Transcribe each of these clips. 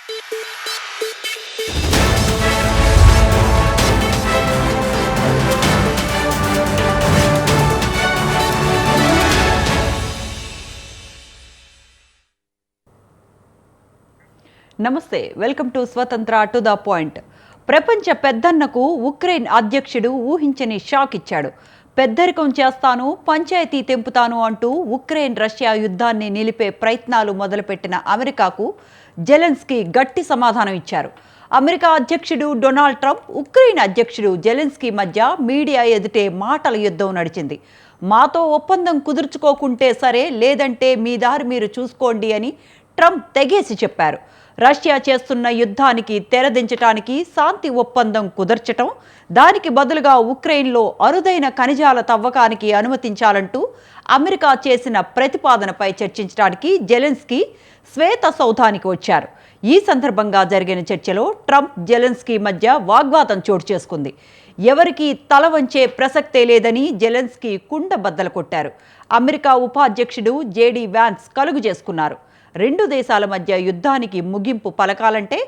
నమస్తే, welcome to స్వతంత్ర to the point. ప్రపంచ పెద్దన్నకు ఉక్రెయిన్ అధ్యక్షుడు ఊహించని షాక్ ఇచ్చాడు. పెద్దరికం చేస్తాను, పంచాయతీ తెంపుతాను అంటూ ఉక్రెయిన్ రష్యా యుద్ధాన్ని నిలిపే ప్రయత్నాలు మొదలుపెట్టిన అమెరికాకు జెలెన్స్కీ గట్టి సమాధానం ఇచ్చారు. అమెరికా అధ్యక్షుడు డొనాల్డ్ ట్రంప్, ఉక్రెయిన్ అధ్యక్షుడు జెలెన్స్కీ మధ్య మీడియా ఎదుటే మాటల యుద్ధం నడిచింది. మాతో ఒప్పందం కుదుర్చుకోకుంటే సరే, లేదంటే మీ దారి మీరు చూసుకోండి అని ట్రంప్ తెగేసి చెప్పారు. రష్యా చేస్తున్న యుద్ధానికి తెరదించడానికి శాంతి ఒప్పందం కుదర్చటం, దానికి బదులుగా ఉక్రెయిన్లో అరుదైన ఖనిజాల తవ్వకానికి అనుమతించాలంటూ అమెరికా చేసిన ప్రతిపాదనపై చర్చించడానికి జెలెన్స్కీ శ్వేత సౌధానికి వచ్చారు. ఈ సందర్భంగా జరిగిన చర్చలో ట్రంప్, జెలెన్స్కీ మధ్య వాగ్వాదం చోటు చేసుకుంది. ఎవరికీ తల వంచే ప్రసక్తే లేదని జెలెన్స్కీ కుండబద్దలు కొట్టారు. అమెరికా ఉపాధ్యక్షుడు జేడీ వ్యాన్స్ కలుగు చేసుకున్నారు. రెండు దేశాల మధ్య యుద్ధానికి ముగింపు పలకాలంటే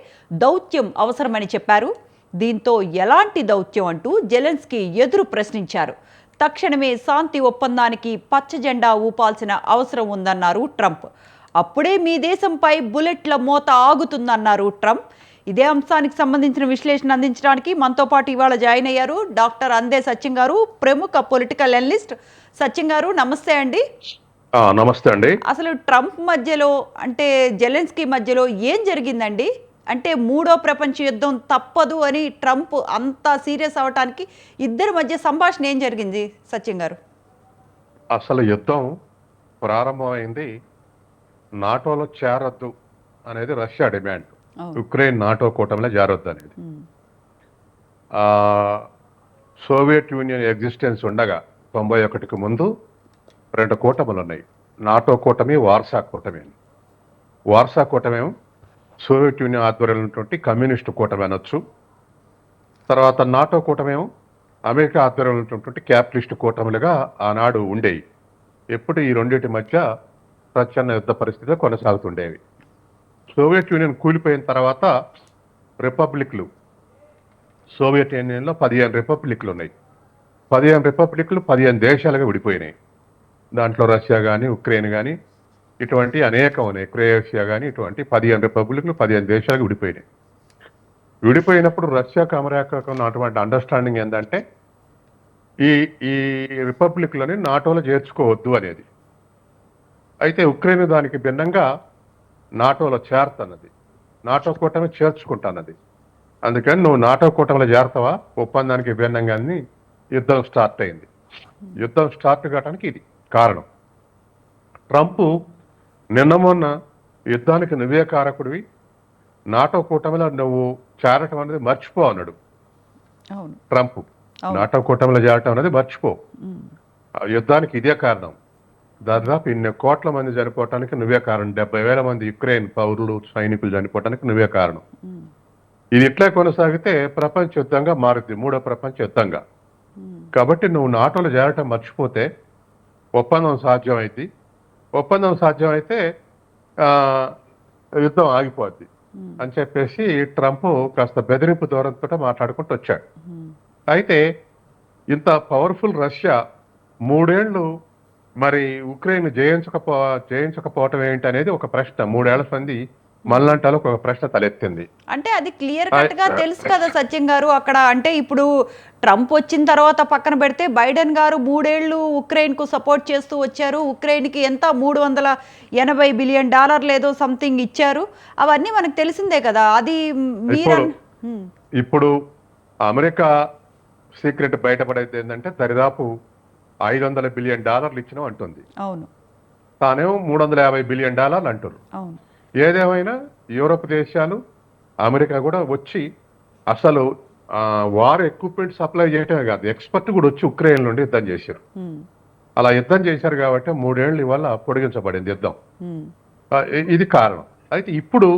దౌత్యం అవసరమని చెప్పారు. దీంతో ఎలాంటి దౌత్యం అంటూ జెలెన్స్కీ ఎదురు ప్రశ్నించారు. తక్షణమే శాంతి ఒప్పందానికి పచ్చ జెండా ఊపాల్సిన అవసరం ఉందన్నారు ట్రంప్. అప్పుడే మీ దేశంపై బుల్లెట్ల మోత ఆగుతుందన్నారు ట్రంప్. ఇదే అంశానికి సంబంధించిన విశ్లేషణ అందించడానికి మనతో పాటు ఇవాళ జాయిన్ అయ్యారు డాక్టర్ అందే సత్యం గారు, ప్రముఖ పొలిటికల్ అనలిస్ట్. సత్యం గారు, నమస్తే అండి. నమస్తే అండి. అసలు ట్రంప్ మధ్యలో, అంటే జెలెన్స్కీ మధ్యలో ఏం జరిగిందండి? అంటే మూడో ప్రపంచ యుద్ధం తప్పదు అని ట్రంప్ అంత సీరియస్ అవటానికి ఇద్దరి మధ్య సంభాషణ ఏం జరిగింది సత్యం గారు? అసలు యుద్ధం ప్రారంభమైంది నాటోలో చేరొద్దు అనేది రష్యా డిమాండ్. ఉక్రెయిన్ నాటో కూటమిలో చేరొద్దు అనేది. సోవియట్ యూనియన్ ఎగ్జిస్టెన్స్ ఉండగా 91కి ముందు రెండు కూటములు ఉన్నాయి. నాటో కూటమి, వార్సా కూటమి. వార్సా కూటమేమో సోవియట్ యూనియన్ ఆధ్వర్యంలో ఉన్నటువంటి కమ్యూనిస్టు కూటమి అనొచ్చు. తర్వాత నాటో కూటమేమో అమెరికా ఆధ్వర్యంలో ఉన్నటువంటి క్యాపిటలిస్టు కూటములుగా ఆనాడు ఉండేవి. ఎప్పుడు ఈ రెండింటి మధ్య ప్రచ్ఛన్న యుద్ధ పరిస్థితులు కొనసాగుతుండేవి. సోవియట్ యూనియన్ కూలిపోయిన తర్వాత రిపబ్లిక్లు, సోవియట్ యూనియన్లో 15 రిపబ్లిక్లు ఉన్నాయి. 15 రిపబ్లిక్లు 15 దేశాలుగా విడిపోయినాయి. దాంట్లో రష్యా కానీ, ఉక్రెయిన్ కానీ, ఇటువంటి అనేకం ఉన్నాయి. క్రొయేషియా కానీ, ఇటువంటి 15 రిపబ్లిక్లు 15 దేశాలకు విడిపోయినాయి. విడిపోయినప్పుడు రష్యాకు అమెరికాకు ఉన్నటువంటి అండర్స్టాండింగ్ ఏంటంటే ఈ ఈ రిపబ్లిక్లని నాటోలో చేర్చుకోవద్దు అనేది. అయితే ఉక్రెయిన్ దానికి భిన్నంగా నాటోలో చేరుతున్నది, నాటో కూటమి చేర్చుకుంటున్నది. అందుకని నువ్వు నాటో కూటమిలో చేరతావా, ఒప్పందానికి భిన్నంగా యుద్ధం స్టార్ట్ అయింది. యుద్ధం స్టార్ట్ కావడానికి ఇది కారణం. ట్రంప్ నిన్న మొన్న యుద్ధానికి నువ్వే కారకుడివి, నాటో కూటమిలో నువ్వు చేరటం అనేది మర్చిపో అన్నాడు ట్రంప్. నాటో కూటమిలో చేరటం అనేది మర్చిపో, యుద్ధానికి ఇదే కారణం. దాదాపు ఇన్ని కోట్ల మంది చనిపోవటానికి నువ్వే కారణం. 70,000 మంది యుక్రెయిన్ పౌరులు, సైనికులు చనిపోవటానికి నువ్వే కారణం. ఇది ఇట్లా కొనసాగితే ప్రపంచ యుద్ధంగా మారుద్ది, మూడో ప్రపంచ యుద్ధంగా. కాబట్టి నువ్వు నాటోలో చేరటం మర్చిపోతే ఒప్పందం సాధ్యమైంది. ఒప్పందం సాధ్యమైతే యుద్ధం ఆగిపోద్ది అని చెప్పేసి ట్రంప్ కాస్త బెదిరింపు ధోరణితో మాట్లాడుకుంటూ వచ్చాడు. అయితే ఇంత పవర్ఫుల్ రష్యా 3 ఏళ్ళు మరి ఉక్రెయిన్ జయించకపోవటం ఏంటి అనేది ఒక ప్రశ్న 3 ఏళ్ల సంది మళ్ళంటాలో ఒక ప్రశ్న తలెత్తింది. అంటే అది క్లియర్ కట్ గా తెలుసు కదా సత్యం గారు. అక్కడ అంటే ఇప్పుడు ట్రంప్ వచ్చిన తర్వాత పక్కన పెడితే బైడెన్ గారు 3 ఏళ్ళు ఉక్రెయిన్ కు సపోర్ట్ చేస్తూ వచ్చారు. ఉక్రెయిన్ కి ఎంత $380 బిలియన్ ఏదో సంథింగ్ ఇచ్చారు. అవన్నీ మనకు తెలిసిందే కదా. అది ఇప్పుడు అమెరికా సీక్రెట్ బయటపడేది ఏంటంటే దరిదాపు $500 బిలియన్ ఇచ్చినాం అంటుంది. అవును, తానేమో $350 బిలియన్ అంటారు. అవును. ఏదేమైనా యూరోప్ దేశాలు, అమెరికా కూడా వచ్చి అసలు వార్ ఎక్విప్మెంట్ సప్లై చేయటమే కాదు, ఎక్స్పర్ట్ కూడా వచ్చి ఉక్రెయిన్ నుండి యుద్ధం చేశారు. అలా యుద్ధం చేశారు కాబట్టి 3 ఏళ్ళు ఇవాళ పొడిగించబడింది యుద్ధం. ఇది కారణం. అయితే ఇప్పుడు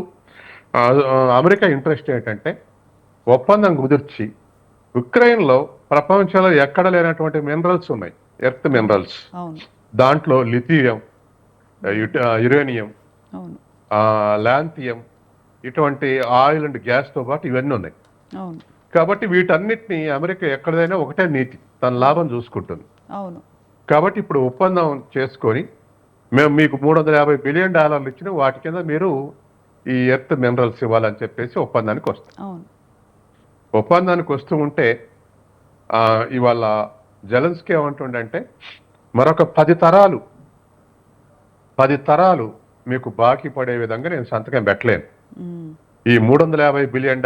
అమెరికా ఇంట్రెస్ట్ ఏంటంటే ఒప్పందం కుదిర్చి ఉక్రెయిన్లో ప్రపంచంలో ఎక్కడ లేనటువంటి మినరల్స్ ఉన్నాయి, ఎర్త్ మినరల్స్. దాంట్లో లిథియం, యురేనియం, లాంథియం, ఇటువంటి ఆయిల్ అండ్ గ్యాస్తో పాటు ఇవన్నీ ఉన్నాయి. అవును. కాబట్టి వీటన్నిటిని అమెరికా ఎక్కడైనా ఒకటే నీతి, తన లాభం చూసుకుంటుంది. అవును. కాబట్టి ఇప్పుడు ఒప్పందం చేసుకొని మేము మీకు $350 బిలియన్ ఇచ్చిన వాటి కింద మీరు ఈ ఎర్త్ మినరల్స్ ఇవ్వాలని చెప్పేసి ఒప్పందానికి వస్తాం. అవును. ఒప్పందానికి వస్తూ ఉంటే ఇవాళ జెలెన్స్కీ ఏమంటుండంటే మరొక 10 తరాలు మీకు బాకీ పడే విధంగా నేను సంతకం పెట్టలేను. ఈ $350 బిలియన్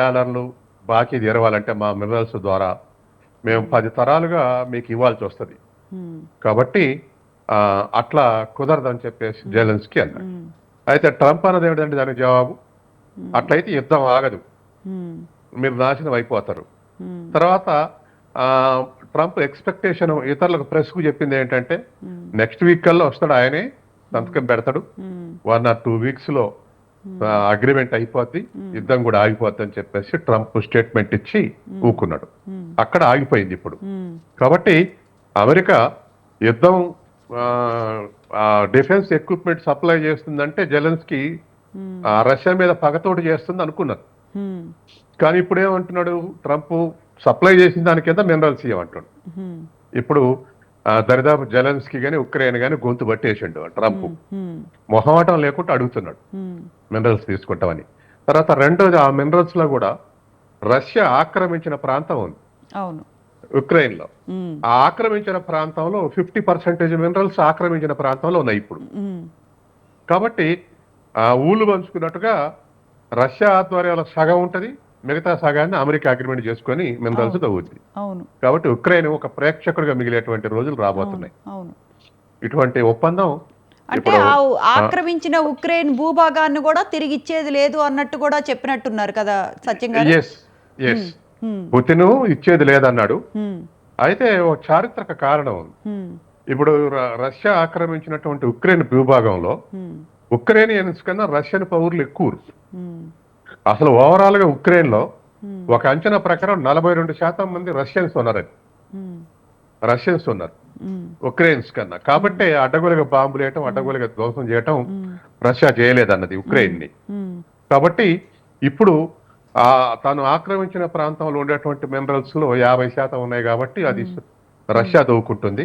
బాకీ తీరవాలంటే మా మినరల్స్ ద్వారా మేము 10 తరాలుగా మీకు ఇవ్వాల్సి వస్తుంది. కాబట్టి అట్లా కుదరదని చెప్పేసి జెలెన్స్కీ అన్నాడు. అయితే ట్రంప్ అన్నది ఏమిటంటే దానికి జవాబు, అట్లయితే యుద్ధం ఆగదు, మీరు నాశనం అయిపోతారు. తర్వాత ట్రంప్ ఎక్స్పెక్టేషన్ ఇతరులకు ప్రెస్ కు చెప్పింది ఏంటంటే నెక్స్ట్ వీక్ కల్లా వస్తాడు, ఆయనే సంతకం పెడతాడు, 1 or 2 weeks లో అగ్రిమెంట్ అయిపోద్ది, యుద్ధం కూడా ఆగిపోద్ది అని చెప్పేసి ట్రంప్ స్టేట్మెంట్ ఇచ్చి ఊకున్నాడు. అక్కడ ఆగిపోయింది ఇప్పుడు. కాబట్టి అమెరికా యుద్ధం డిఫెన్స్ ఎక్విప్మెంట్ సప్లై చేస్తుందంటే జెలెన్స్కీ రష్యా మీద పగతోటి చేస్తుంది అనుకున్నారు. కానీ ఇప్పుడు ఏమంటున్నాడు ట్రంప్, సప్లై చేసిన దాని కింద మినరల్స్ ఇవ్వమంటాడు. ఇప్పుడు దరిదాపు జెలెన్స్కీ గానీ ఉక్రెయిన్ గానీ గొంతు పట్టేసిండు ట్రంప్, మొహమాటం లేకుండా అడుగుతున్నాడు మినరల్స్ తీసుకుంటామని. తర్వాత రెండోది, ఆ మినరల్స్ లో కూడా రష్యా ఆక్రమించిన ప్రాంతం ఉంది ఉక్రెయిన్ లో. ఆ ఆక్రమించిన ప్రాంతంలో 50% మినరల్స్ ఆక్రమించిన ప్రాంతంలో ఉన్నాయి ఇప్పుడు. కాబట్టి ఊళ్ళు పంచుకున్నట్టుగా రష్యా ఆధ్వర్యంలో సగం ఉంటది, మిగతా సగాన్ని అమెరికా అగ్రిమెంట్ చేసుకొని మినరల్స్ తవ్వుద్ది. కాబట్టి ఉక్రెయిన్ ఒక ప్రేక్షకుడిగా మిగిలేటువంటి రోజులు రాబోతున్నాయి. ఇటువంటి ఒప్పందం అంటే ఆక్రమించిన ఉక్రెయిన్ భూభాగాన్ని కూడా తిరిగి ఇచ్చేది లేదు అన్నట్టు కూడా చెప్పినట్టున్నారు కదా సత్యం గారు. పుతిన్ ఇచ్చేది లేదన్నాడు. అయితే ఒక చారిత్రక కారణం ఉంది. ఇప్పుడు రష్యా ఆక్రమించినటువంటి ఉక్రెయిన్ భూభాగంలో ఉక్రెయినియన్స్ కన్నా రష్యన్ పౌరులు ఎక్కువ. అసలు ఓవరాల్ గా ఉక్రెయిన్ లో ఒక అంచనా ప్రకారం 42% మంది రష్యన్స్ ఉన్నారు ఉక్రెయిన్స్ కన్నా. కాబట్టి అడ్డగోలుగా బాంబులు వేయటం, అడ్డగోలుగా ధ్వంసం చేయటం రష్యా చేయలేదన్నది ఉక్రెయిన్ ని. కాబట్టి ఇప్పుడు తాను ఆక్రమించిన ప్రాంతంలో ఉండేటువంటి మినరల్స్ లో 50% ఉన్నాయి కాబట్టి అది రష్యా దోవుకుంటుంది.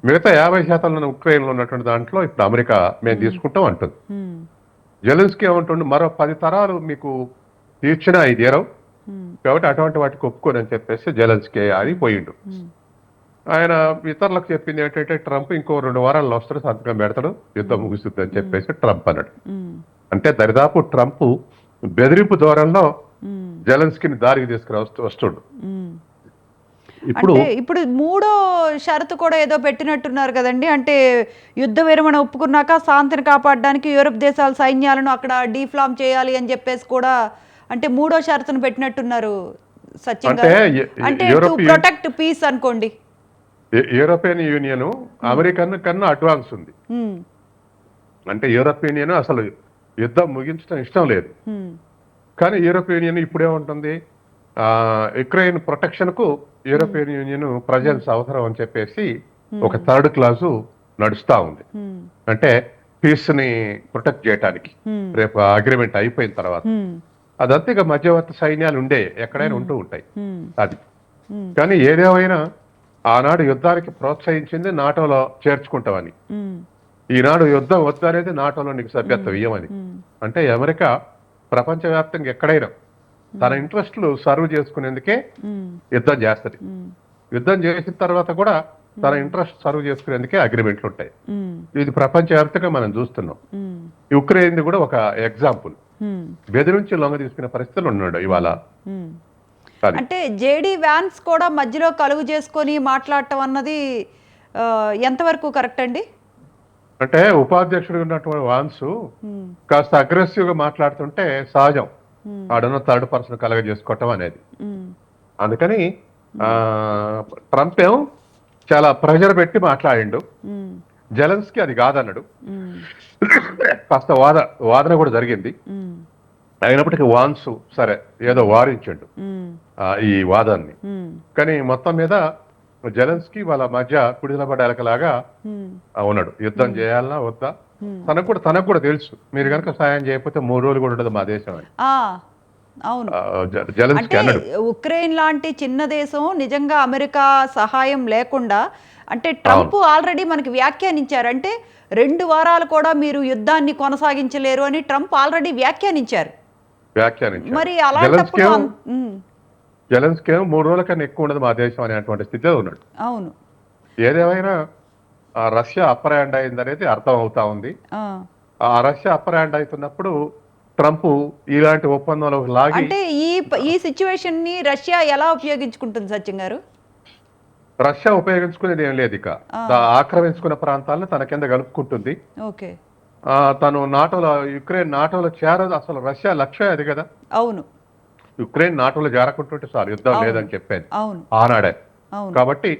మిగతా 50% ఉక్రెయిన్ లో ఉన్నటువంటి దాంట్లో ఇప్పుడు అమెరికా మేము తీసుకుంటాం అంటుంది. జెలెన్స్కీ ఏమంటుండే మరో 10 తరాలు మీకు తీర్చినా ఇది ఎరవు, కాబట్టి అటువంటి వాటికి ఒప్పుకోనని చెప్పేసి జెలెన్స్కీ అది పోయిండు. ఆయన ఇతరులకు చెప్పింది ఏంటంటే ట్రంప్ ఇంకో 2 వారాల్లో వస్తాడు, సంతకం పెడతాడు, యుద్ధం ముగుస్తుంది అని చెప్పేసి ట్రంప్ అన్నాడు. అంటే దరిదాపు ట్రంప్ బెదిరింపు ధోరణిలో జెలెన్స్కీని దారికి తీసుకురా వస్తుడు. ఇప్పుడు మూడో షరతు కూడా ఏదో పెట్టినట్టున్నారు కదండి. అంటే యుద్ధ విరమణ ఒప్పుకున్నాక శాంతిని కాపాడడానికి యూరప్ దేశాల సైన్యాలను అక్కడ డీఫ్లామ్ చేయాలి అని చెప్పేసి కూడా అంటే మూడో షరతును పెట్టినట్టున్నారు సత్యం గారు. అంటే టు ప్రొటెక్ట్ పీస్ అనుకోండి. యూరోపియన్ యూనియన్ అమెరికన్ కన్నా అడ్వాన్స్ ఉంది. అంటే యూరోపియన్ యూనియన్ అసలు యుద్ధం ముగించడం ఇష్టం లేదు. కానీ యూరోపియన్ యూనియన్ ఇప్పుడేముంటుంది, యుక్రెయిన్ ప్రొటెక్షన్ కు యూరోపియన్ యూనియన్ ప్రజెన్స్ అవసరం అని చెప్పేసి ఒక 3rd క్లాజు నడుస్తా ఉంది. అంటే పీస్ ని ప్రొటెక్ట్ చేయడానికి రేపు అగ్రిమెంట్ అయిపోయిన తర్వాత. అదంతా ఇక మధ్యవర్తి సైన్యాలు ఉండే ఎక్కడైనా ఉంటూ ఉంటాయి అది. కానీ ఏదేమైనా ఆనాడు యుద్ధానికి ప్రోత్సహించింది నాటోలో చేర్చుకుంటామని, ఈనాడు యుద్ధం వద్దనేది నాటోలో నీకు సభ్యత్వం ఇయ్యమని. అంటే అమెరికా ప్రపంచవ్యాప్తంగా ఎక్కడైనా తన ఇంట్రెస్ట్లు సర్వ్ చేసుకునేందుకే యుద్ధం చేస్తుంది. యుద్ధం చేసిన తర్వాత కూడా తన ఇంట్రెస్ట్ సర్వ్ చేసుకునేందుకే అగ్రిమెంట్లు ఉంటాయి. ఇది ప్రపంచవ్యాప్తంగా మనం చూస్తున్నాం. యుక్రెయిన్ కూడా ఒక ఎగ్జాంపుల్. బెదిరించి లొంగ తీసుకునే పరిస్థితులు ఉన్నాడు ఇవాళ. అంటే జేడీ వ్యాన్స్ కూడా మధ్యలో కలుగు చేసుకొని మాట్లాడటం అన్నది ఎంతవరకు కరెక్ట్ అండి? అంటే ఉపాధ్యక్షుడు ఉన్నటువంటి వాన్స్ కాస్త అగ్రెసివ్ గా మాట్లాడుతుంటే సహజం, ఆడున్న 3rd పర్సన్ కలగ చేసుకోవటం అనేది. అందుకని ట్రంప్ ఏమో చాలా ప్రెషర్ పెట్టి మాట్లాడిండు. జెలెన్స్కీ అది కాదన్నాడు. కాస్త వాదన కూడా జరిగింది. అయినప్పటికీ వాన్స్ సరే ఏదో వారించండు ఈ వాదాన్ని. కానీ మొత్తం మీద జెలెన్స్కీ వాళ్ళ మధ్య కుడిలబడాలకలాగా ఉన్నాడు. యుద్ధం చేయాలన్నా వద్దా, తనకు కూడా తెలుసు మీరు కనుక సాయం చేయకపోతే 3 రోజులు కూడా ఉండదు మా దేశం అని. ఆ, అవును. జెలెన్స్కీ అంటే అన్నాడు. ఉక్రెయిన్ లాంటి చిన్న దేశం నిజంగా అమెరికా సహాయం లేకుండా, అంటే ట్రంప్ ఆల్రెడీ మనకి వ్యాఖ్యానించారు. అంటే 2 వారాలు కూడా మీరు యుద్ధాన్ని కొనసాగించలేరు అని ట్రంప్ ఆల్రెడీ వ్యాఖ్యానించారు. మరి అలాంటప్పుడు జెలెన్స్కీ 3 రోజుల కన్నా ఎక్కువ ఉండదు మా దేశం అనేటువంటి స్థితిలో ఉన్నాడు. అవును. ఏదేమైనా రష్యా అప్పర్ హ్యాండ్ అయిందనేది అర్థం అవుతా ఉంది. ఆ రష్యా అప్పర్ హ్యాండ్ అవుతున్నప్పుడు ట్రంప్ ఇలాంటి ఒప్పందంలో లాగి, అంటే ఈ సిచ్యువేషన్ ని రష్యా ఎలా ఉపయోగించుకుంటుంది సత్యం గారు? రష్యా ఉపయోగించుకునేది ఏం లేదు. ఇక ఆక్రమించుకున్న ప్రాంతాలను తన కింద కలుపుకుంటుంది. ఓకే. తను యుక్రెయిన్ నాటోలో చేరదు. అసలు రష్యా లక్ష్యం అది కదా. అవును. యుక్రెయిన్ నాటోలో చేరకుంటుంటే చాలు, యుద్ధం లేదని చెప్పేది ఆనాడే. అవును. కాబట్టి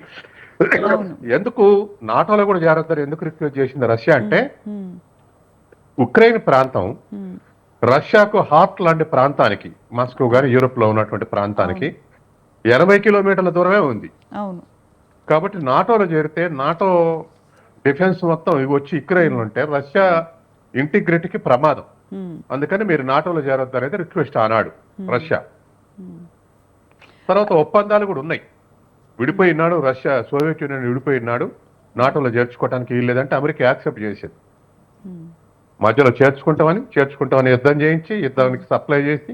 ఎందుకు నాటోలో కూడా చేరొద్దని ఎందుకు రిక్వెస్ట్ చేసింది రష్యా అంటే, ఉక్రెయిన్ ప్రాంతం రష్యాకు హార్ట్ లాంటి ప్రాంతానికి, మాస్కో గాని యూరోప్ లో ఉన్నటువంటి ప్రాంతానికి 80 కిలోమీటర్ల దూరమే ఉంది. అవును. కాబట్టి నాటోలో చేరితే నాటో డిఫెన్స్ మొత్తం ఇవి వచ్చి యుక్రెయిన్ ఉంటే రష్యా ఇంటిగ్రిటీకి ప్రమాదం. అందుకని మీరు నాటోలో చేరొద్దు అనేది రిక్వెస్ట్ ఆనాడు రష్యా. తర్వాత ఒప్పందాలు కూడా ఉన్నాయి. విడిపోయినాడు రష్యా, సోవియట్ యూనియన్ విడిపోయినాడు, నాటోలో చేర్చుకోవడానికి వీల్లేదంటే అమెరికా యాక్సెప్ట్ చేసేది. మధ్యలో చేర్చుకుంటామని యుద్ధం చేయించి, యుద్ధానికి సప్లై చేసి,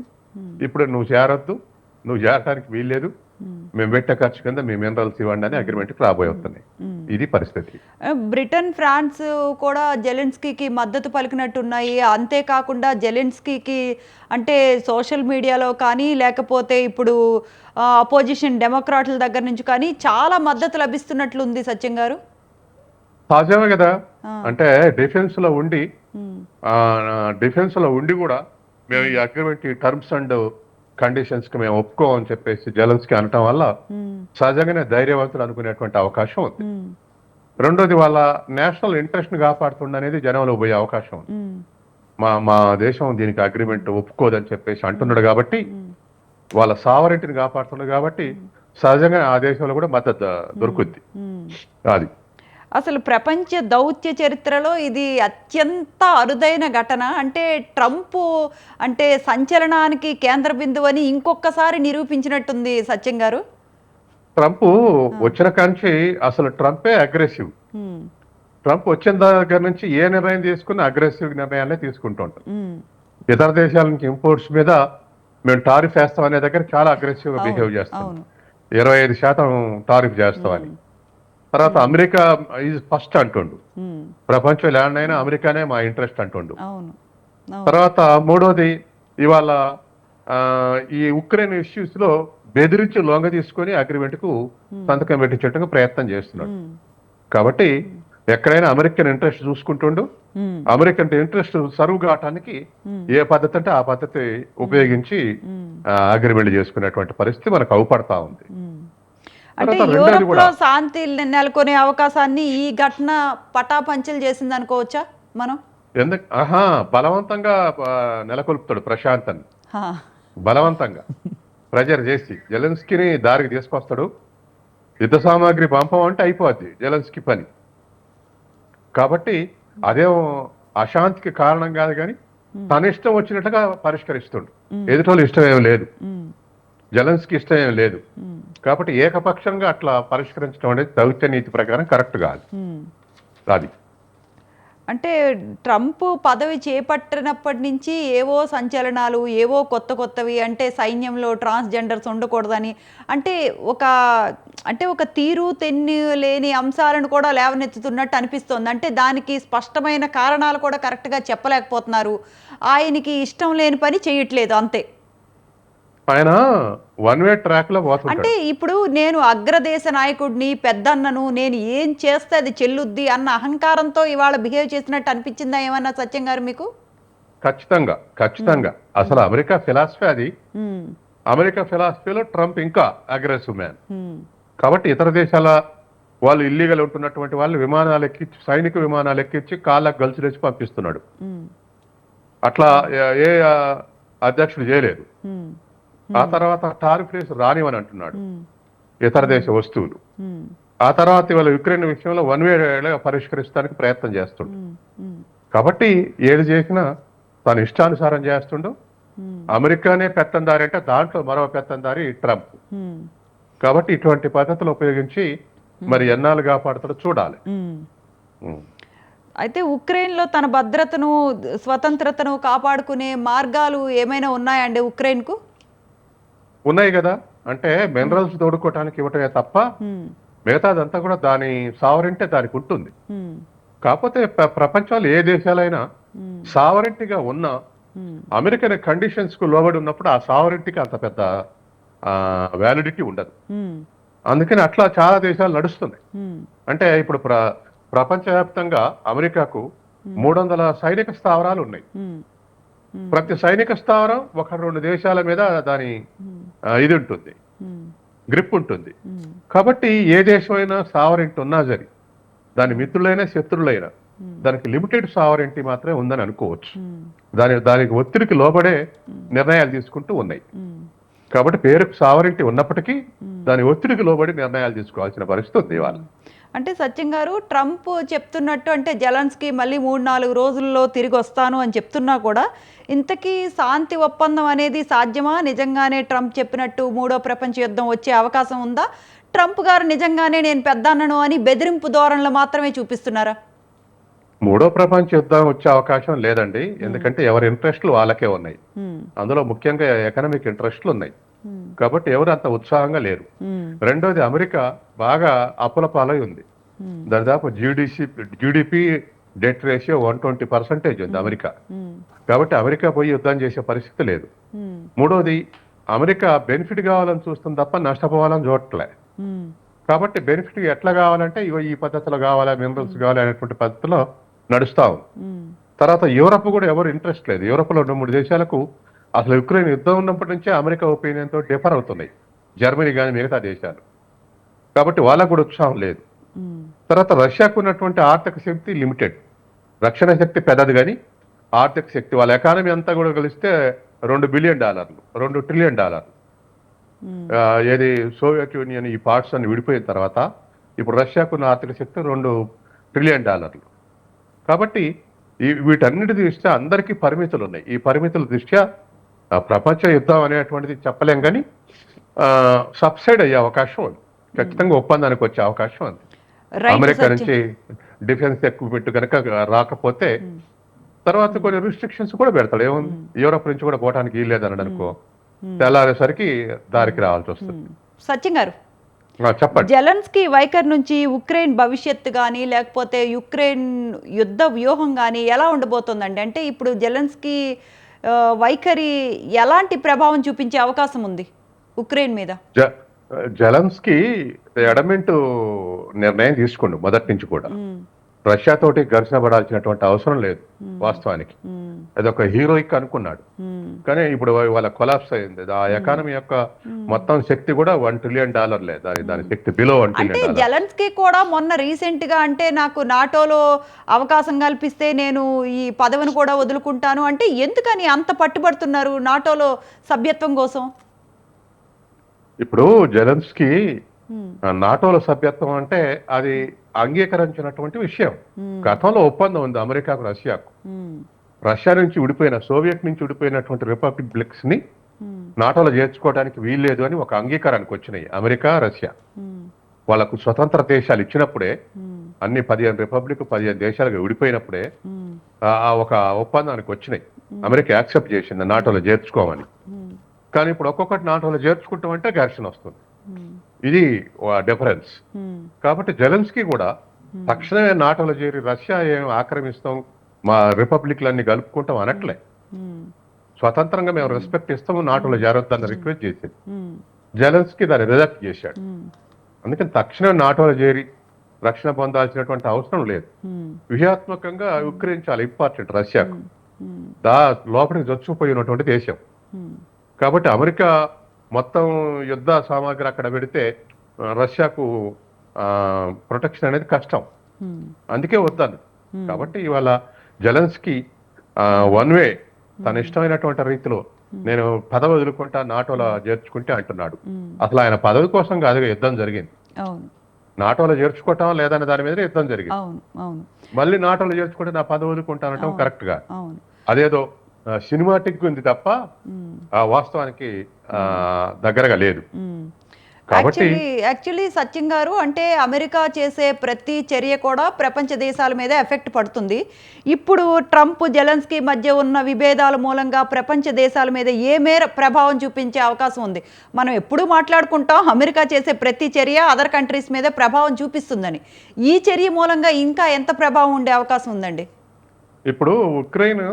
ఇప్పుడు నువ్వు చేరటానికి వీల్లేదు, మేము పెట్టే ఖర్చు కింద మీ మినరల్స్ ఇవ్వండి అని అగ్రిమెంట్కి రాబోతున్నాయి. ఇది పరిస్థితి. బ్రిటన్, ఫ్రాన్స్ కూడా జెలెన్స్కీకి మద్దతు పలికినట్టున్నాయి. అంతేకాకుండా జెలెన్స్కీకి అంటే సోషల్ మీడియాలో కానీ, లేకపోతే ఇప్పుడు అపోజిషన్ డెమోక్రాట్ల దగ్గర నుంచి కానీ చాలా మద్దతు లభిస్తున్నట్లుంది సత్యం గారు. సహజమే కదా. అంటే డిఫెన్స్ లో ఉండి కూడా మేము ఈ అగ్రిమెంట్, ఈ టర్మ్స్ అండ్ కండిషన్స్ కి మేము ఒప్పుకోమని చెప్పేసి జెలెన్స్కీ అనటం వల్ల సహజంగానే ధైర్యవంతులు అనుకునేటువంటి అవకాశం ఉంది. రెండోది, వాళ్ళ నేషనల్ ఇంట్రెస్ట్ ని కాపాడుతుండనేది జనంలో పోయే అవకాశం ఉంది. మా దేశం దీనికి అగ్రిమెంట్ ఒప్పుకోదని చెప్పేసి అంటున్నాడు కాబట్టి, వాళ్ళ సావరెంటిని కాపాడుతున్నాడు కాబట్టి సహజంగా ఆ దేశంలో కూడా మద్దతు దొరుకుద్ది. అది అసలు ప్రపంచ దౌత్య చరిత్రలో ఇది అత్యంత అరుదైన ఘటన. అంటే ట్రంప్ అంటే సంచలనానికి కేంద్ర బిందువు అని ఇంకొకసారి నిరూపించినట్టుంది సత్యం గారు. ట్రంప్ వచ్చిన కాంచి అసలు ట్రంపే అగ్రెసివ్. ట్రంప్ వచ్చిన దగ్గర నుంచి ఏ నిర్ణయం తీసుకున్న అగ్రెసివ్ నిర్ణయాలే తీసుకుంటూ ఉంటాం. ఇతర దేశాల నుంచి ఇంపోర్ట్స్ మీద మేము టారిఫ్ వేస్తాం అనే దగ్గర చాలా అగ్రెసివ్ గా బిహేవ్ చేస్తాం. 25% టారిఫ్ చేస్తామని. తర్వాత అమెరికా ఈజ్ ఫస్ట్ అంటుండు, ప్రపంచం ల్యాండ్ అయినా అమెరికానే మా ఇంట్రెస్ట్ అంటుండు. తర్వాత మూడోది, ఇవాళ ఈ ఉక్రెయిన్ ఇష్యూస్ లో బెదిరించి లొంగ తీసుకొని అగ్రిమెంట్ కు సంతకం పెట్టించేట్టుగా ప్రయత్నం చేస్తున్నాడు. కాబట్టి ఎక్కడైనా అమెరికన్ ఇంట్రెస్ట్ చూసుకుంటుండు. అమెరికన్ ఇంట్రెస్ట్ సర్వ్ కావటానికి ఏ పద్ధతి అంటే ఆ పద్ధతి ఉపయోగించి అగ్రిమెంట్ చేసుకునేటువంటి పరిస్థితి మనకు అవుపడతా ఉంది. అంటే యూరోప్ లో శాంతి నెలకొనే అవకాశాన్ని ఈ ఘటన పటాపంచలు చేసింది అనుకోవచ్చా మనం? బలవంతంగా నెలకొల్పుతాడు ప్రశాంత్, బలవంతంగా ప్రెజర్ చేసి జెలెన్స్కీని దారికి తీసుకొస్తాడు. యుద్ధ సామాగ్రి పంపమంటే అయిపోద్ది జెలెన్స్కీ పని. కాబట్టి అదేం అశాంతికి కారణం కాదు, కానీ తన ఇష్టం వచ్చినట్లుగా పరిష్కరిస్తుండు. ఎదుటోళ్ళు ఇష్టం ఏం లేదు, జెలెన్స్కీ ఇష్టం ఏం లేదు. కాబట్టి ఏకపక్షంగా అట్లా పరిష్కరించడం అనేది దౌత్య నీతి ప్రకారం కరెక్ట్ కాదు. అది అంటే ట్రంప్ పదవి చేపట్టినప్పటి నుంచి ఏవో సంచలనాలు, ఏవో కొత్తవి, అంటే సైన్యంలో ట్రాన్స్జెండర్స్ ఉండకూడదని, అంటే ఒక తీరు తెన్ను లేని అంశాలను కూడా లేవనెత్తుతున్నట్టు అనిపిస్తోంది. అంటే దానికి స్పష్టమైన కారణాలు కూడా కరెక్ట్గా చెప్పలేకపోతున్నారు. ఆయనకి ఇష్టం లేని పని చేయట్లేదు, అంతే. ఆయన వన్ వే ట్రాక్ లో పోతుంటాడు. అంటే ఇప్పుడు నేను అగ్రదేశ నాయకుడిని, పెద్దన్నను, నేను ఏం చేస్తే అది చెల్లుద్ది అన్న అహంకారంతో ఇవాళ బిహేవ్ చేసినట్టు అనిపించిందా ఏమన్నా సత్యం గారు మీకు? ఖచ్చితంగా అసలు అమెరికా ఫిలాసఫీ అది. అమెరికా ఫిలాసఫీలో ట్రంప్ ఇంకా అగ్రెసివ్ మ్యాన్. కాబట్టి ఇతర దేశాల వాళ్ళు ఇల్లీగల్ ఉంటున్నటువంటి వాళ్ళు విమానాలు ఎక్కించి, సైనిక విమానాలు ఎక్కించి కాళ్ళకు గల్సు తెచ్చి పంపిస్తున్నాడు. అట్లా ఏ అధ్యక్షుడు చేయలేదు. ఆ తర్వాత టారిఫ్ రేస్ రానివని అంటున్నాడు. ఇతర దేశ వస్తువులు. ఆ తర్వాత ఇవాళ యుక్రెయిన్ విషయంలో వన్ వే పరిష్కరించడానికి ప్రయత్నం చేస్తుండు. కాబట్టి ఏది చేసినా తను ఇష్టానుసారం చేస్తుండు. అమెరికానే పెత్తందారి అంటే దాంట్లో మరో పెత్తందారి ట్రంప్. కాబట్టి ఇటువంటి పద్ధతులు ఉపయోగించి మరి ఎన్నాళ్ళు కాపాడుతాడో చూడాలి. అయితే ఉక్రెయిన్లో తన భద్రతను, స్వతంత్రతను కాపాడుకునే మార్గాలు ఏమైనా ఉన్నాయండి ఉక్రెయిన్కు? ఉన్నాయి కదా, అంటే మినరల్స్ తోడుకోవటానికి ఇవ్వటమే తప్ప మిగతాదంతా కూడా దాని సావరింటే దానికి ఉంటుంది. కాకపోతే ప్రపంచంలో ఏ దేశాలైనా సావరింటిగా ఉన్న అమెరికన్ కండిషన్స్ కు లోబడి ఉన్నప్పుడు ఆ సావరింటికి అంత పెద్ద వ్యాలిడిటీ ఉండదు. అందుకని అట్లా చాలా దేశాలు నడుస్తున్నాయి. అంటే ఇప్పుడు ప్రపంచవ్యాప్తంగా అమెరికాకు 300 సైనిక స్థావరాలు ఉన్నాయి. ప్రతి సైనిక స్థావరం 1-2 దేశాల మీద దాని ఇది ఉంటుంది, గ్రిప్ ఉంటుంది. కాబట్టి ఏ దేశమైనా సావరింటి ఉన్నా సరే, దాని మిత్రులైనా శత్రులైనా దానికి లిమిటెడ్ సావరింటి మాత్రమే ఉందని అనుకోవచ్చు. దానికి ఒత్తిడికి లోబడే నిర్ణయాలు తీసుకుంటూ ఉన్నాయి. కాబట్టి పేరుకు సావరింటి ఉన్నప్పటికీ దాని ఒత్తిడికి లోబడి నిర్ణయాలు తీసుకోవాల్సిన పరిస్థితి ఉంది ఇవాళ. అంటే సత్యం గారు, ట్రంప్ చెప్తున్నట్టు అంటే జెలెన్స్కీ మళ్ళీ 3-4 రోజుల్లో తిరిగి వస్తాను అని చెప్తున్నా కూడా ఇంతకీ శాంతి ఒప్పందం అనేది సాధ్యమా? నిజంగానే ట్రంప్ చెప్పినట్టు మూడో ప్రపంచ యుద్ధం వచ్చే అవకాశం ఉందా? ట్రంప్ గారు నిజంగానే నేను పెద్దన్నను అని బెదిరింపు ధోరణిలో మాత్రమే చూపిస్తున్నారా? మూడో ప్రపంచ యుద్ధం వచ్చే అవకాశం లేదండి. ఎందుకంటే ఎవరి ఇంట్రెస్ట్లు వాళ్ళకే ఉన్నాయి. అందులో ముఖ్యంగా ఎకనామిక్ ఇంట్రెస్ట్లు ఉన్నాయి. కాబట్టి ఎవరు అంత ఉత్సాహంగా లేరు. రెండోది, అమెరికా బాగా అప్పుల పాలై ఉంది. దాదాపు జీడిపి డెట్ రేషియో 120% ఉంది అమెరికా. కాబట్టి అమెరికా పోయి యుద్ధం చేసే పరిస్థితి లేదు. మూడోది, అమెరికా బెనిఫిట్ కావాలని చూస్తుంది తప్ప నష్టపోవాలని చూడట్లే. కాబట్టి బెనిఫిట్ ఎట్లా కావాలంటే ఇగో ఈ పద్ధతిలో కావాలా, మినరల్స్ కావాలి అనేటువంటి పద్ధతిలో నడుస్తా ఉంది. తర్వాత యూరప్ కూడా ఎవరు ఇంట్రెస్ట్ లేదు. యూరప్ లో 2-3 దేశాలకు అసలు యుక్రెయిన్ యుద్ధం ఉన్నప్పటి నుంచే అమెరికా ఒపీనియన్ తో డిఫర్ అవుతున్నాయి, జర్మనీ కానీ మిగతా దేశాలు. కాబట్టి వాళ్ళకు కూడా ఉత్సాహం లేదు. తర్వాత రష్యాకు ఉన్నటువంటి ఆర్థిక శక్తి లిమిటెడ్. రక్షణ శక్తి పెద్దది కానీ ఆర్థిక శక్తి, వాళ్ళ ఎకానమీ అంతా కూడా కలిస్తే $2 బిలియన్, $2 ట్రిలియన్. ఏది సోవియట్ యూనియన్ ఈ పార్ట్స్ అన్ని విడిపోయిన తర్వాత ఇప్పుడు రష్యాకున్న ఆర్థిక శక్తి $2 ట్రిలియన్. కాబట్టి వీటన్నిటి దృష్ట్యా అందరికీ పరిమితులు ఉన్నాయి. ఈ పరిమితుల దృష్ట్యా ప్రపంచ యుద్ధం అనేటువంటిది చెప్పలేం, కానీ సబ్సైడ్ అయ్యే అవకాశం ఉంది. ఖచ్చితంగా ఒప్పందానికి వచ్చే అవకాశం ఉంది. అమెరికా నుంచి డిఫెన్స్ ఎక్విప్మెంట్ కనుక రాకపోతే తర్వాత కొన్ని రిస్ట్రిక్షన్స్ కూడా పెడతాడు. ఏముంది, యూరోప్ నుంచి కూడా పోవడానికి వీల్లేదన్నాడు అనుకో, తెల్లారేసరికి దారికి రావాల్సి వస్తుంది. సత్యం గారు, చెప్పండి. జెలెన్స్కీ వైఖరి నుంచి ఉక్రెయిన్ భవిష్యత్తు కానీ లేకపోతే యుక్రెయిన్ యుద్ధ వ్యూహం కానీ ఎలా ఉండబోతోందండి? అంటే ఇప్పుడు జెలెన్స్కీ వైఖరి ఎలాంటి ప్రభావం చూపించే అవకాశం ఉంది ఉక్రెయిన్ మీద? జెలెన్స్కీ ఎడమెంట్ నిర్ణయం తీసుకోండి మొదటి నుంచి కూడా. రష్యా తోటి ఘర్షణ పడాల్సినటువంటి అవసరం లేదు వాస్తవానికి. అదొక హీరోయిక్ అనుకున్నాడు, కానీ ఇప్పుడు వాళ్ళ కొలాప్స్ అయింది. ఆ ఎకానమీ యొక్క మొత్తం శక్తి కూడా $1 ట్రిలియన్ దాని శక్తి బిలో $1 ట్రిలియన్. జెలెన్స్కీ కూడా మొన్న రీసెంట్ గా అంటే నాకు నాటోలో అవకాశం కల్పిస్తే నేను ఈ పదవిని కూడా వదులుకుంటాను అంటే ఎందుకని అంత పట్టుబడుతున్నారు నాటోలో సభ్యత్వం కోసం? ఇప్పుడు జెలెన్స్కీ నాటోలో సభ్యత్వం అంటే అది అంగీకరించినటువంటి విషయం. గతంలో ఒప్పందం ఉంది అమెరికాకు రష్యాకు. రష్యా నుంచి విడిపోయిన, సోవియట్ నుంచి విడిపోయినటువంటి రిపబ్లిక్స్ ని నాటోలో చేర్చుకోవడానికి వీల్లేదు అని ఒక అంగీకారానికి వచ్చినాయి అమెరికా, రష్యా. వాళ్ళకు స్వతంత్ర దేశాలు ఇచ్చినప్పుడే, అన్ని 15 రిపబ్లిక్ 15 దేశాలుగా విడిపోయినప్పుడే ఒక ఒప్పందానికి వచ్చినాయి. అమెరికా యాక్సెప్ట్ చేసింది నాటోలో చేర్చుకోమని. కానీ ఇప్పుడు ఒక్కొక్కటి నాటోలో చేర్చుకుంటామంటే ఘర్షణ వస్తుంది. ఇది డిఫరెన్స్. కాబట్టి జెలెన్స్కీ కూడా తక్షణమే నాటోలో చేరి రష్యా ఏం ఆక్రమిస్తాం, మా రిపబ్లిక్లన్నీ కలుపుకుంటాం అనట్లే. స్వతంత్రంగా మేము రెస్పెక్ట్ ఇస్తాము, నాటోలో చేరొద్దని రిక్వెస్ట్ చేసింది. జెలెన్స్కీ దాన్ని రిజెక్ట్ చేశాడు. అందుకని తక్షణమే నాటోలో చేరి రక్షణ పొందాల్సినటువంటి అవసరం లేదు. వ్యూహాత్మకంగా యుక్రెయిన్ చాలా ఇంపార్టెంట్ రష్యాకు. లోపలికి చొచ్చుకుపోయినటువంటి దేశం. కాబట్టి అమెరికా మొత్తం యుద్ధ సామాగ్రి అక్కడ పెడితే రష్యాకు ప్రొటెక్షన్ అనేది కష్టం. అందుకే వద్దాను. కాబట్టి ఇవాళ జెలెన్స్కీ వన్ వే తన ఇష్టమైనటువంటి రీతిలో నేను పదవి వదులుకుంటా నాటోలో చేర్చుకుంటే అంటున్నాడు. అసలు ఆయన పదవి కోసం కాదుగా యుద్ధం జరిగింది. అవును. నాటోలో చేర్చుకోవటం లేదనే దాని మీద యుద్ధం జరిగింది. అవును. అవును. మళ్ళీ నాటోలో చేర్చుకుంటే నా పదవి వదులుకుంటానటం అవును. కరెక్ట్ గా, అవును. అదేదో సినిమాటిక్ ఉంది తప్ప ఉమ్. ఆ వాస్తవానికి దగ్గరగా లేదు. ఉమ్. కాబట్టి యాక్చువల్లీ సత్యం గారు, అంటే అమెరికా చేసే ప్రతి చర్య కూడా ప్రపంచ దేశాల మీద ఎఫెక్ట్ పడుతుంది. ఇప్పుడు ట్రంప్ జెలెన్స్కీ మధ్య ఉన్న విభేదాల మూలంగా ప్రపంచ దేశాల మీద ఏ మేర ప్రభావం చూపించే అవకాశం ఉంది? మనం ఎప్పుడూ మాట్లాడుకుంటాం అమెరికా చేసే ప్రతి చర్య అదర్ కంట్రీస్ మీద ప్రభావం చూపిస్తుందని. ఈ చర్య మూలంగా ఇంకా ఎంత ప్రభావం ఉండే అవకాశం ఉందండి? ఇప్పుడు ఉక్రెయిన్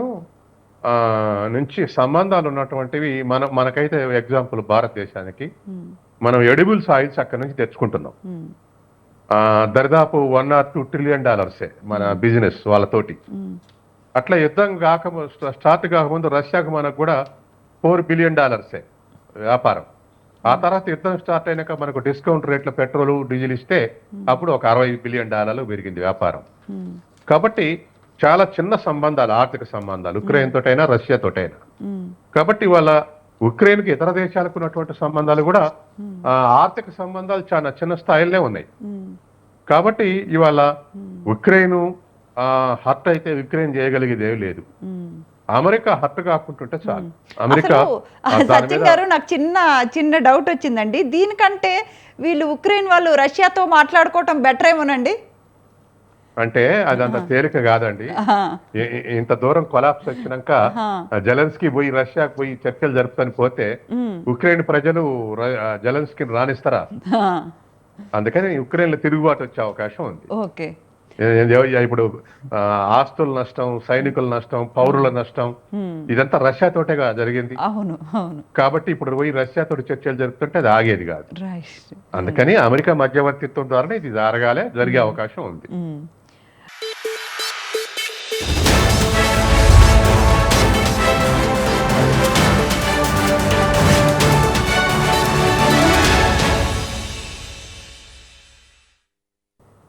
నుంచి సంబంధాలు ఉన్నటువంటివి మనకైతే ఎగ్జాంపుల్ భారతదేశానికి ఉమ్. మనం ఎడిబుల్స్ ఆయిల్స్ అక్కడి నుంచి తెచ్చుకుంటున్నాం. ఉమ్. దరిదాపు $1 or $2 trillion మన బిజినెస్ వాళ్ళతోటి. ఉమ్. అట్లా యుద్ధం స్టార్ట్ కాకముందు రష్యాకు మనకు కూడా $4 billion వ్యాపారం. ఆ తర్వాత యుద్ధం స్టార్ట్ అయినాక మనకు డిస్కౌంట్ రేట్ల పెట్రోల్ డీజిల్ ఇస్తే అప్పుడు ఒక $60 billion పెరిగింది వ్యాపారం. ఉమ్. కాబట్టి చాలా చిన్న సంబంధాలు, ఆర్థిక సంబంధాలు ఉక్రెయిన్ తోటైనా రష్యా తోటైనా. ఉమ్. కాబట్టి వాళ్ళ ఉక్రెయిన్కి ఇతర దేశాలకు ఉన్నటువంటి సంబంధాలు కూడా ఆర్థిక సంబంధాలు చాలా చిన్న స్థాయిలోనే ఉన్నాయి. ఉమ్. కాబట్టి ఇవాళ ఉక్రెయిన్ హర్ట్ అయితే ఉక్రెయిన్ చేయగలిగేది ఏమీ లేదు. ఉమ్. అమెరికా హర్ట్ కాకుంటుంటే చాలు. అమెరికా అసలు దాని సచిన్ మీద గారు, నాకు చిన్న డౌట్ వచ్చిందండి. దీనికంటే వీళ్ళు ఉక్రెయిన్ వాళ్ళు రష్యాతో మాట్లాడుకోవటం బెటర్ ఏమోనండి. అంటే అదంత తేలిక కాదండి. ఆహా. ఇంత దూరం కొలాప్స్ వచ్చినాక ఆహా. జెలెన్స్కీ పోయి రష్యాకు పోయి చర్చలు జరుపుతాని పోతే ఉమ్. ఉక్రెయిన్ ప్రజలు జెలెన్స్కీని రాణిస్తారా? ఆ. అందుకని ఉక్రెయిన్ లో తిరుగుబాటు వచ్చే అవకాశం ఉంది. ఓకే. ఇప్పుడు ఆస్తుల నష్టం, సైనికుల నష్టం, పౌరుల నష్టం, ఉమ్. ఇదంతా రష్యా తోటేగా జరిగింది. అవును. అవును. కాబట్టి ఇప్పుడు పోయి రష్యా తోటి చర్చలు జరుపుతుంటే అది ఆగేది కాదు. రైట్. అందుకని అమెరికా మధ్యవర్తిత్వం ద్వారా ఇది జరిగే అవకాశం ఉంది. ఉమ్.